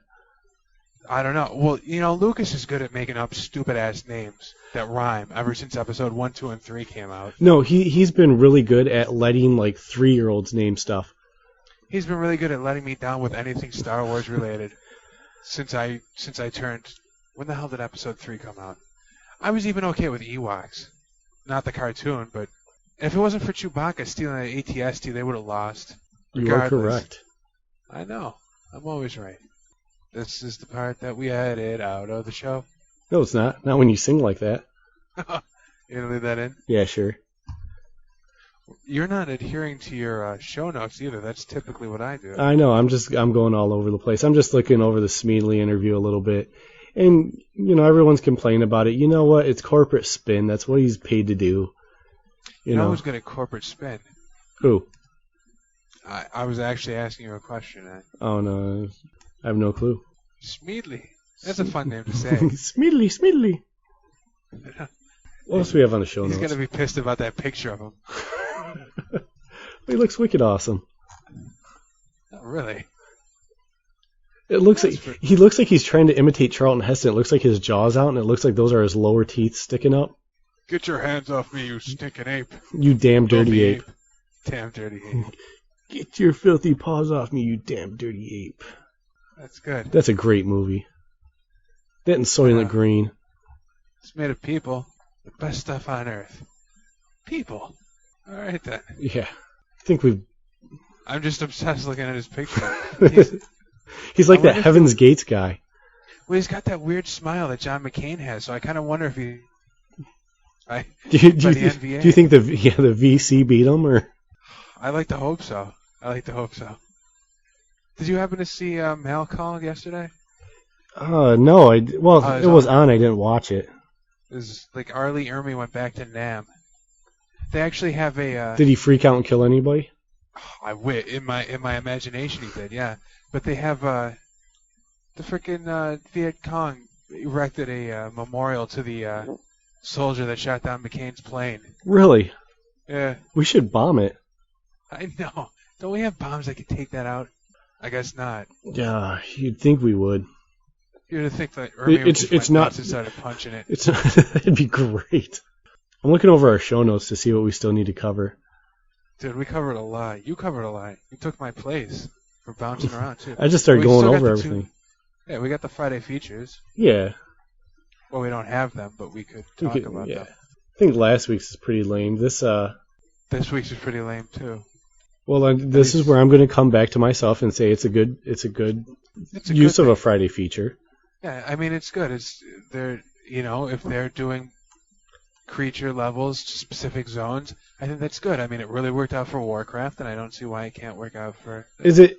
I don't know. Well, Lucas is good at making up stupid-ass names that rhyme ever since episode 1, 2, and 3 came out. No, he's been really good at letting, 3-year-olds name stuff. He's been really good at letting me down with anything Star Wars related since I turned... When the hell did episode 3 come out? I was even okay with Ewoks. Not the cartoon, but if it wasn't for Chewbacca stealing an AT-ST, they would have lost. You are correct. I know. I'm always right. This is the part that we edit out of the show. No, it's not. Not when you sing like that. You gonna leave that in? Yeah, sure. You're not adhering to your show notes either. That's typically what I do. I know. I'm going all over the place. I'm just looking over the Smeedley interview a little bit. And, everyone's complaining about it. You know what? It's corporate spin. That's what he's paid to do. You know who's good at corporate spin? Who? I was actually asking you a question. Oh, no. I have no clue. Smeedley. That's a fun name to say. Smeedley. What else do we have on the show notes? He's going to be pissed about that picture of him. He looks wicked awesome. Oh, really? He looks like he's trying to imitate Charlton Heston. It looks like his jaw's out, and it looks like those are his lower teeth sticking up. Get your hands off me, you stinking ape. You damn dirty ape. Damn dirty ape. Get your filthy paws off me, you damn dirty ape. That's good. That's a great movie. That and Soylent Green. It's made of people. The best stuff on earth. People. All right, then. Yeah. I think we've... I'm just obsessed looking at his picture. He's like that Heaven's Gates guy. Well, he's got that weird smile that John McCain has, so I kind of wonder if he... Do you think the VC beat him, or? I like to hope so. Did you happen to see Malcolm yesterday? No. It was on. I didn't watch it. It was like R. Lee Ermey went back to Nam. They actually have a... Did he freak out and kill anybody? In my imagination he did, yeah. But they have the frickin' Viet Cong erected a memorial to the soldier that shot down McCain's plane. Really? Yeah. We should bomb it. I know. Don't we have bombs that could take that out? I guess not. Yeah, you'd think we would. You'd think that Ermey would just not instead of punching it. It'd be great. I'm looking over our show notes to see what we still need to cover. Dude, we covered a lot. You covered a lot. You took my place for bouncing around, too. I just started going over everything. Yeah, we got the Friday features. Yeah. Well, we don't have them, but we could talk about them. I think last week's is pretty lame. This week's is pretty lame, too. Well, this is where I'm going to come back to myself and say it's a good use of a Friday feature. Yeah, I mean, it's good. If they're doing creature levels to specific zones, I think that's good. I mean, it really worked out for Warcraft, and I don't see why it can't work out for... Is it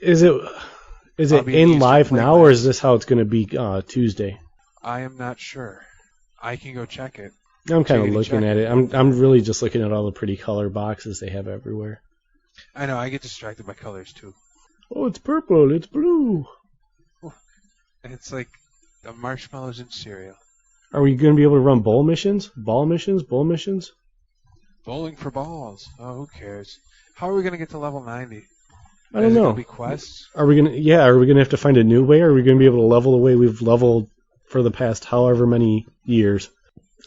in live now, or is this how it's going to be Tuesday? I am not sure. I can go check it. I'm kind of looking at it. I'm really just looking at all the pretty color boxes they have everywhere. I know, I get distracted by colors, too. Oh, it's purple, it's blue. It's like the marshmallows in cereal. Are we going to be able to run bowl missions? Ball missions? Bowl missions? Bowling for balls. Oh, who cares? How are we going to get to level 90? I don't know. Is it going to be quests? Are we going to have to find a new way, or are we going to be able to level the way we've leveled for the past however many years?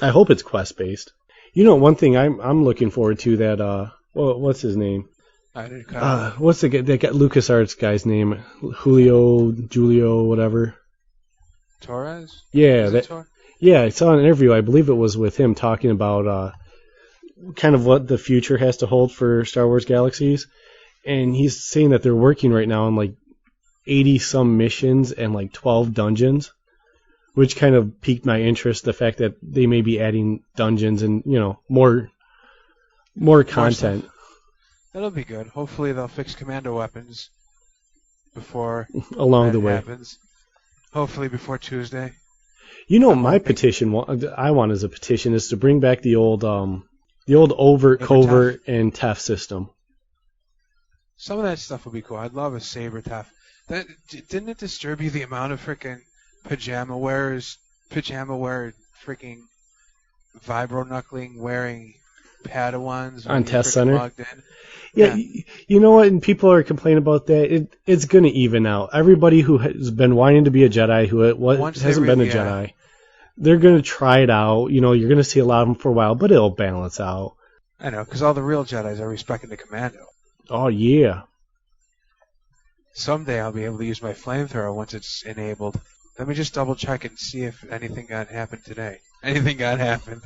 I hope it's quest-based. You know, one thing I'm looking forward to that, what's his name? What's that got LucasArts guy's name? Julio, whatever. Torres? Yeah, yeah, I saw an interview, I believe it was with him, talking about kind of what the future has to hold for Star Wars Galaxies. And he's saying that they're working right now on like 80-some missions and like 12 dungeons, which kind of piqued my interest, the fact that they may be adding dungeons and, more content. That'll be good. Hopefully they'll fix commando weapons before along the way. Happens. Hopefully before Tuesday. My petition, I want as a petition, is to bring back the old overt, covert, and TEF system. Some of that stuff would be cool. I'd love a saber TEF. Didn't it disturb you the amount of freaking pajama wear freaking vibro knuckling wearing Padawans on Test Center? Yeah, you know what? And people are complaining about that. It's going to even out. Everybody who has been wanting to be a Jedi, who hasn't been a Jedi, they're going to try it out. You're going to see a lot of them for a while, but it'll balance out. I know, because all the real Jedis are respecting the commando. Oh, yeah. Someday I'll be able to use my flamethrower once it's enabled. Let me just double check and see if anything got happened today. Anything got happened?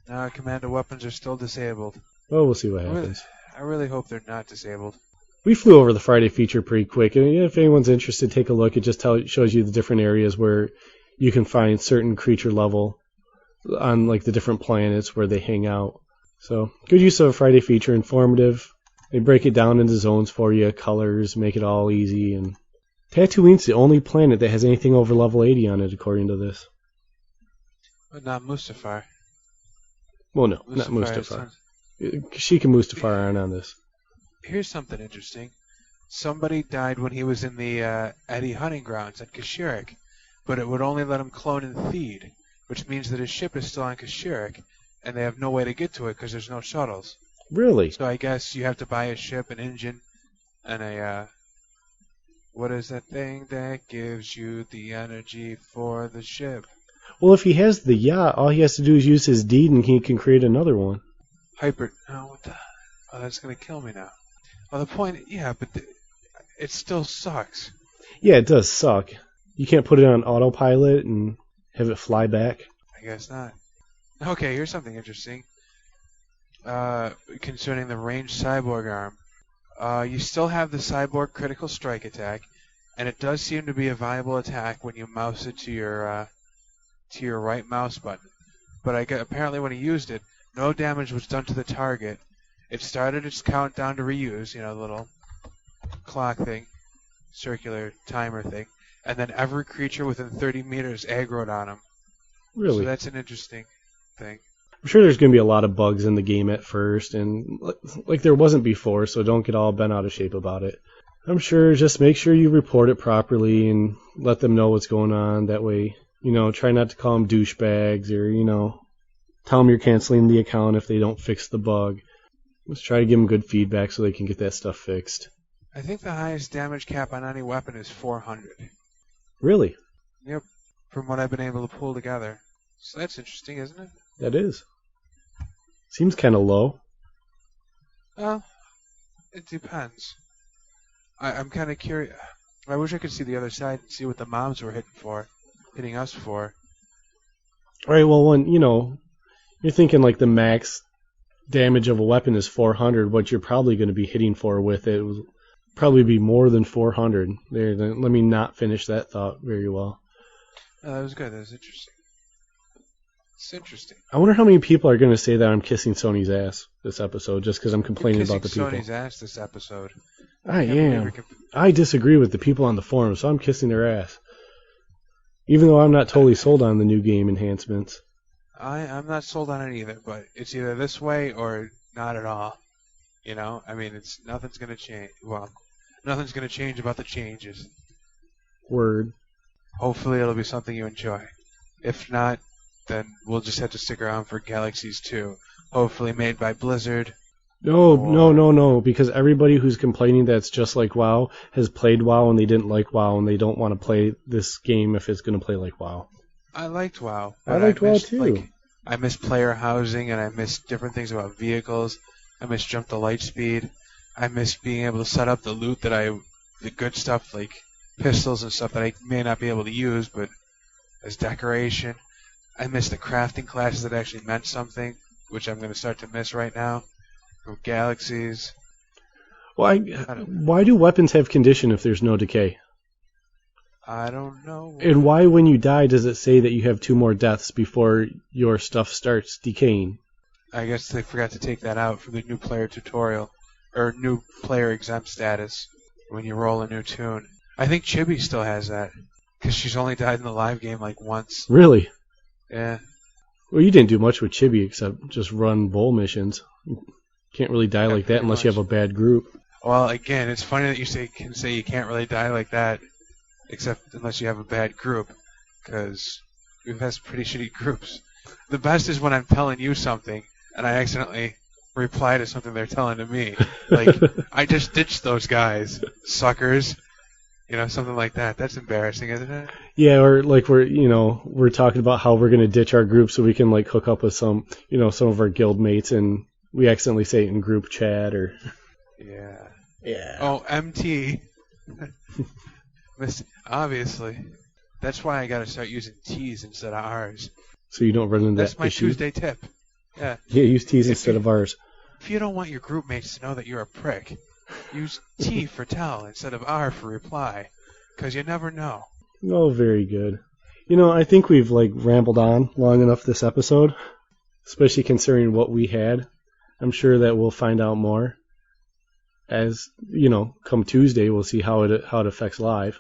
No, commando weapons are still disabled. Well, we'll see what happens. I really hope they're not disabled. We flew over the Friday feature pretty quick, and if anyone's interested, take a look. It just shows you the different areas where you can find certain creature level on like the different planets where they hang out. So, good use of a Friday feature, informative. They break it down into zones for you, colors, make it all easy. And Tatooine's the only planet that has anything over level 80 on it, according to this. But not Mustafar. Well, no, not Mustafar. Sheik and Mustafar aren't on this. Here's something interesting. Somebody died when he was in the Eddie hunting grounds at Kashyyyk, but it would only let him clone in Theed, which means that his ship is still on Kashyyyk, and they have no way to get to it because there's no shuttles. Really? So I guess you have to buy a ship, an engine, and a... what is that thing that gives you the energy for the ship? Well, if he has the yacht, all he has to do is use his deed and he can create another one. Oh, that's gonna kill me now. Well, the point, yeah, but it still sucks. Yeah, it does suck. You can't put it on autopilot and have it fly back. I guess not. Okay, here's something interesting. Concerning the ranged cyborg arm. You still have the cyborg critical strike attack, and it does seem to be a viable attack when you mouse it to your right mouse button. But apparently when he used it, no damage was done to the target. It started its countdown to reuse, the little clock thing, circular timer thing, and then every creature within 30 meters aggroed on him. Really? So that's an interesting thing. I'm sure there's going to be a lot of bugs in the game at first, and like there wasn't before, so don't get all bent out of shape about it. I'm sure just make sure you report it properly and let them know what's going on. That way, try not to call them douchebags or, tell them you're canceling the account if they don't fix the bug. Let's try to give them good feedback so they can get that stuff fixed. I think the highest damage cap on any weapon is 400. Really? Yep, from what I've been able to pull together. So that's interesting, isn't it? That is. Seems kind of low. Well, it depends. I'm kind of curious. I wish I could see the other side and see what the moms were hitting us for. All right, well, when, you're thinking like the max damage of a weapon is 400, what you're probably going to be hitting for with it will probably be more than 400. There, let me not finish that thought very well. Oh, that was good. That was interesting. It's interesting. I wonder how many people are going to say that I'm kissing Sony's ass this episode just because I'm complaining about the people. Sony's ass this episode. I am. I disagree with the people on the forum, so I'm kissing their ass. Even though I'm not totally sold on the new game enhancements. I'm not sold on it either, but it's either this way or not at all. Nothing's going to change. Well, nothing's going to change about the changes. Word. Hopefully it'll be something you enjoy. If not, then we'll just have to stick around for Galaxies 2. Hopefully made by Blizzard. No, because everybody who's complaining that's just like WoW has played WoW and they didn't like WoW and they don't want to play this game if it's going to play like WoW. I liked WoW. I liked WoW too. I missed player housing and I missed different things about vehicles. I missed jump to light speed. I missed being able to set up the loot the good stuff like pistols and stuff that I may not be able to use, but as decoration. I missed the crafting classes that actually meant something, which I'm going to start to miss right now from Galaxies. Why do weapons have condition if there's no decay? I don't know. And why, when you die, does it say that you have 2 more deaths before your stuff starts decaying? I guess they forgot to take that out from the new player tutorial, or new player exempt status when you roll a new tune. I think Chibi still has that, because she's only died in the live game like once. Really? Yeah. Well, you didn't do much with Chibi except just run bowl missions. You can't really die like that unless you have a bad group. Well, again, it's funny that you can say you can't really die like that, except unless you have a bad group, because we've had some pretty shitty groups. The best is when I'm telling you something, and I accidentally reply to something they're telling to me. Like, I just ditched those guys, suckers. Something like that. That's embarrassing, isn't it? Yeah, or like we're talking about how we're going to ditch our group so we can like hook up with some of our guild mates, and we accidentally say it in group chat or. Yeah. Oh, MT. Obviously. That's why I got to start using T's instead of R's. So you don't run into that issue. That's my Tuesday tip. Yeah. Yeah, use T's instead of R's. If you don't want your group mates to know that you're a prick, use T for tell instead of R for reply, because you never know. Oh, very good. I think we've rambled on long enough this episode, especially considering what we had. I'm sure that we'll find out more. As, come Tuesday, we'll see how it affects live.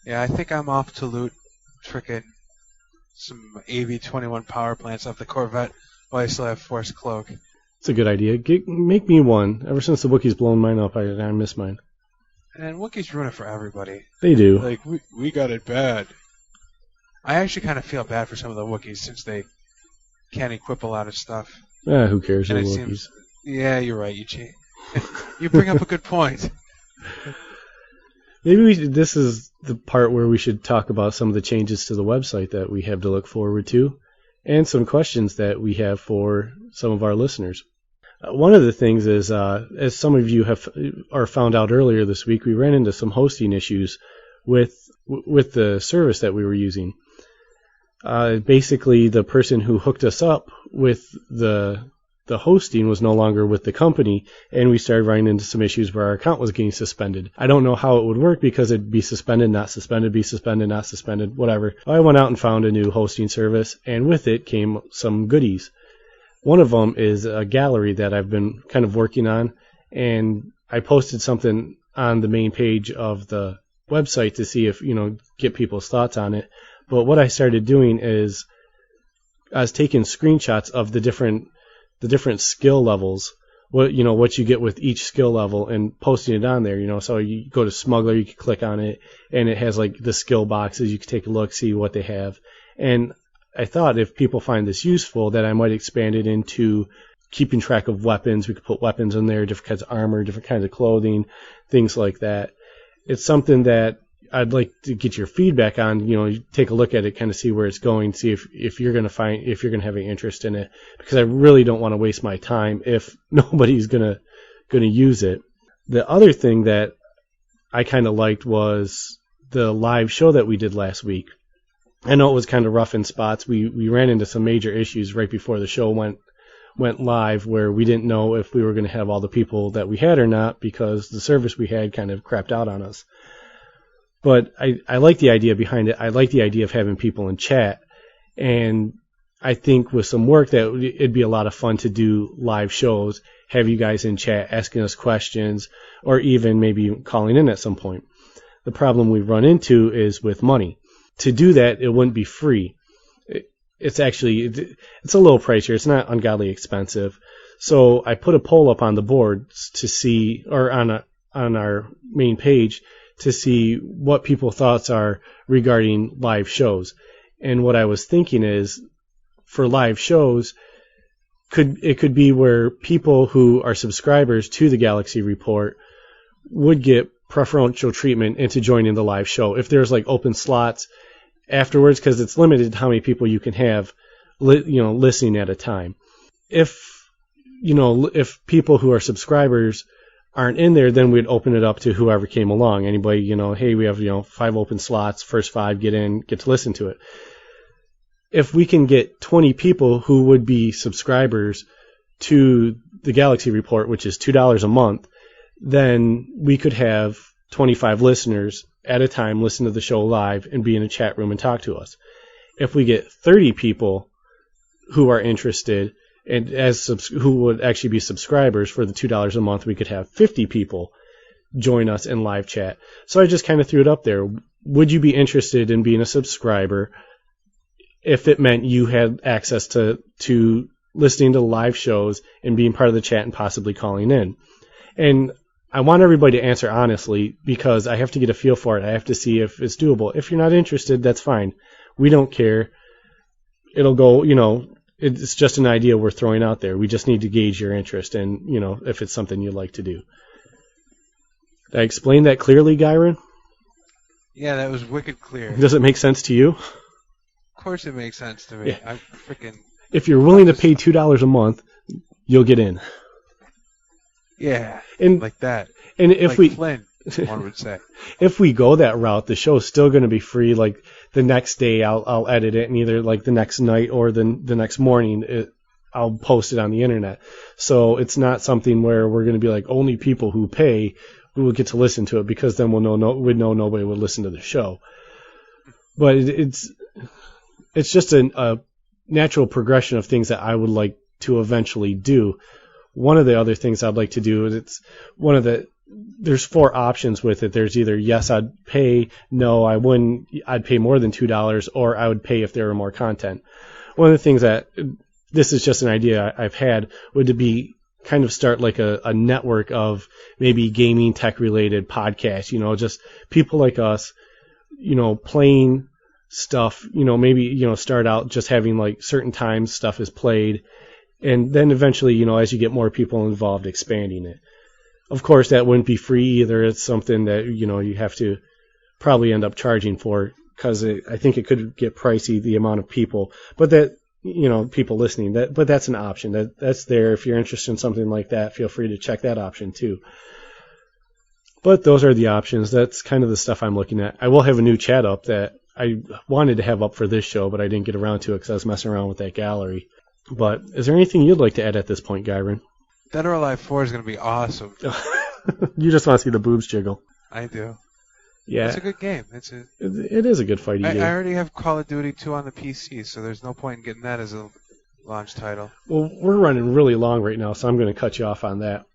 Yeah, I think I'm off to loot frickin' some AV-21 power plants off the Corvette while I still have Force Cloak. It's a good idea. Make me one. Ever since the Wookiees blown mine up, I miss mine. And Wookiees ruin it for everybody. They do. Like, we got it bad. I actually kind of feel bad for some of the Wookiees since they can't equip a lot of stuff. Who cares? And They're it Wookiees. seems, yeah, you're right, you bring up a good point. Maybe this is the part where we should talk about some of the changes to the website that we have to look forward to, and some questions that we have for some of our listeners. One of the things is, as some of you have or found out earlier this week, we ran into some hosting issues with the service that we were using. Basically, the person who hooked us up with the hosting was no longer with the company, and we started running into some issues where our account was getting suspended. I don't know how it would work because it'd be suspended, not suspended, be suspended, not suspended, whatever. I went out and found a new hosting service, and with it came some goodies. One of them is a gallery that I've been kind of working on, and I posted something on the main page of the website to see if, get people's thoughts on it. But what I started doing is I was taking screenshots of the different skill levels, what you get with each skill level, and posting it on there. So you go to Smuggler, you can click on it, and it has like the skill boxes. You can take a look, see what they have. And I thought if people find this useful, that I might expand it into keeping track of weapons. We could put weapons in there, different kinds of armor, different kinds of clothing, things like that. It's something that I'd like to get your feedback on. Take a look at it, kind of see where it's going, see if you're going to have any interest in it, because I really don't want to waste my time if nobody's going to use it. The other thing that I kind of liked was the live show that we did last week. I know it was kind of rough in spots. We ran into some major issues right before the show went live, where we didn't know if we were going to have all the people that we had or not, because the service we had kind of crapped out on us. But I like the idea behind it. I like the idea of having people in chat. And I think with some work that it'd be a lot of fun to do live shows, have you guys in chat asking us questions, or even maybe calling in at some point. The problem we run into is with money. To do that, it wouldn't be free. It's a low price here. It's not ungodly expensive. So I put a poll up on the board to see, or on our main page, to see what people's thoughts are regarding live shows. And what I was thinking is, for live shows, it could be where people who are subscribers to the Galaxy Report would get preferential treatment into joining the live show. If there's like open slots afterwards, because it's limited to how many people you can have listening at a time. If people who are subscribers aren't in there, then we'd open it up to whoever came along. Anybody, hey, we have 5 open slots, first 5 get in, get to listen to it. If we can get 20 people who would be subscribers to the Galaxy Report, which is $2 a month, then we could have 25 listeners at a time listen to the show live and be in a chat room and talk to us. If we get 30 people who are interested and who would actually be subscribers for the $2 a month, we could have 50 people join us in live chat. So I just kind of threw it up there. Would you be interested in being a subscriber if it meant you had access to listening to live shows and being part of the chat and possibly calling in? And I want everybody to answer honestly, because I have to get a feel for it. I have to see if it's doable. If you're not interested, that's fine. We don't care. It'll go, it's just an idea we're throwing out there. We just need to gauge your interest and, if it's something you'd like to do. Did I explain that clearly, Gyron? Yeah, that was wicked clear. Does it make sense to you? Of course it makes sense to me. Yeah. If you're willing to pay $2 a month, you'll get in. Yeah, and like that. And if like Flynn, one would say. If we go that route, the show's still going to be free. Like the next day, I'll edit it, and either like the next night or the next morning, I'll post it on the internet. So it's not something where we're going to be like only people who pay will get to listen to it, because then we'd know nobody would listen to the show. But it's just a natural progression of things that I would like to eventually do. One of the other things I'd like to do is there's 4 options with it. There's either yes, I'd pay, no, I wouldn't, I'd pay more than $2, or I would pay if there were more content. One of the things that, this is just an idea I've had, would to be kind of start like a network of maybe gaming tech related podcasts, just people like us, playing stuff, maybe, start out just having like certain times stuff is played. And then eventually, as you get more people involved, expanding it. Of course, that wouldn't be free either. It's something that, you have to probably end up charging for, because I think it could get pricey, the amount of people. But that people listening. But that's an option. That's there. If you're interested in something like that, feel free to check that option too. But those are the options. That's kind of the stuff I'm looking at. I will have a new chat up that I wanted to have up for this show, but I didn't get around to it because I was messing around with that gallery. But is there anything you'd like to add at this point, Gyron? Dead or Alive 4 is going to be awesome. You just want to see the boobs jiggle. I do. Yeah. It's a good game. It is a good fighting game. I already have Call of Duty 2 on the PC, so there's no point in getting that as a launch title. Well, we're running really long right now, so I'm going to cut you off on that.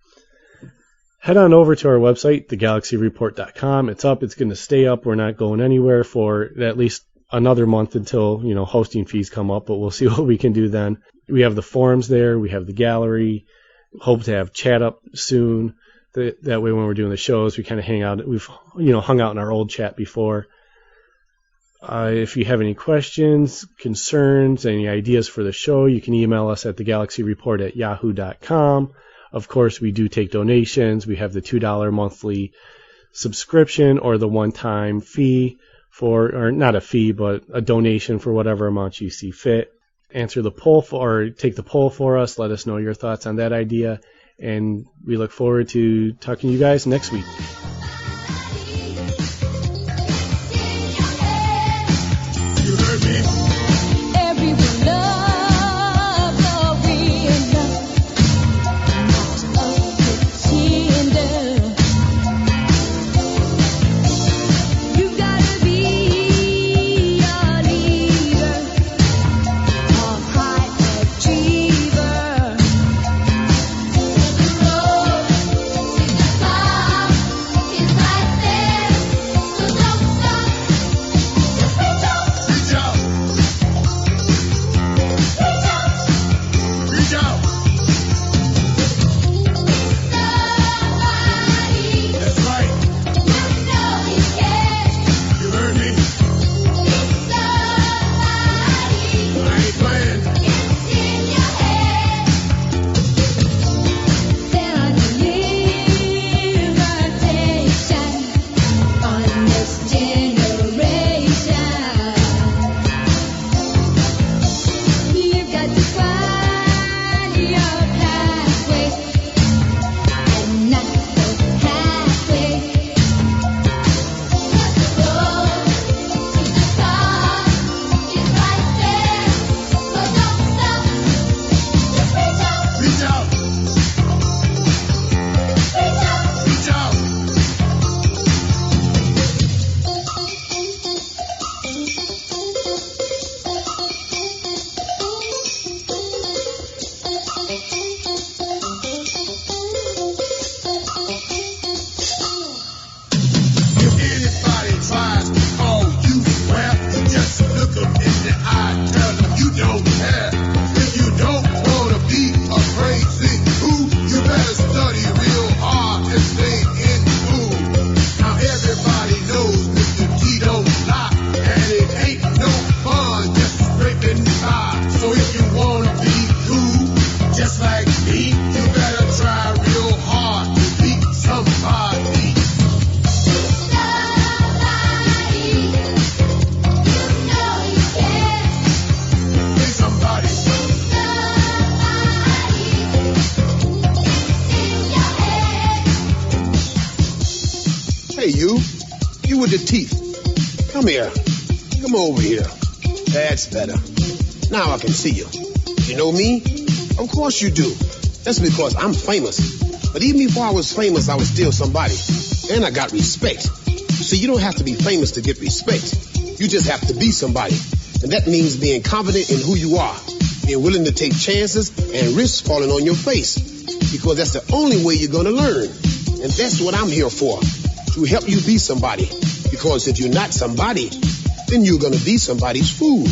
Head on over to our website, thegalaxyreport.com. It's up. It's going to stay up. We're not going anywhere for at least another month until, hosting fees come up, but we'll see what we can do then. We have the forums there. We have the gallery. Hope to have chat up soon. That way when we're doing the shows, we kind of hang out. We've, hung out in our old chat before. If you have any questions, concerns, any ideas for the show, you can email us at thegalaxyreport@yahoo.com. Of course, we do take donations. We have the $2 monthly subscription or the one-time fee or not a fee, but a donation for whatever amount you see fit. Answer the poll or take the poll for us. Let us know your thoughts on that idea. And we look forward to talking to you guys next week. You heard me? Everyone loves a real love, not a pretender. You gotta be a leader, a high achiever. with the teeth. Come here. Come over here. That's better. Now I can see you. You know me? Of course you do. That's because I'm famous. But even before I was famous, I was still somebody. And I got respect. So you don't have to be famous to get respect. You just have to be somebody. And that means being confident in who you are. Being willing to take chances and risks falling on your face. Because that's the only way you're going to learn. And that's what I'm here for. To help you be somebody. Because if you're not somebody, then you're going to be somebody's fool.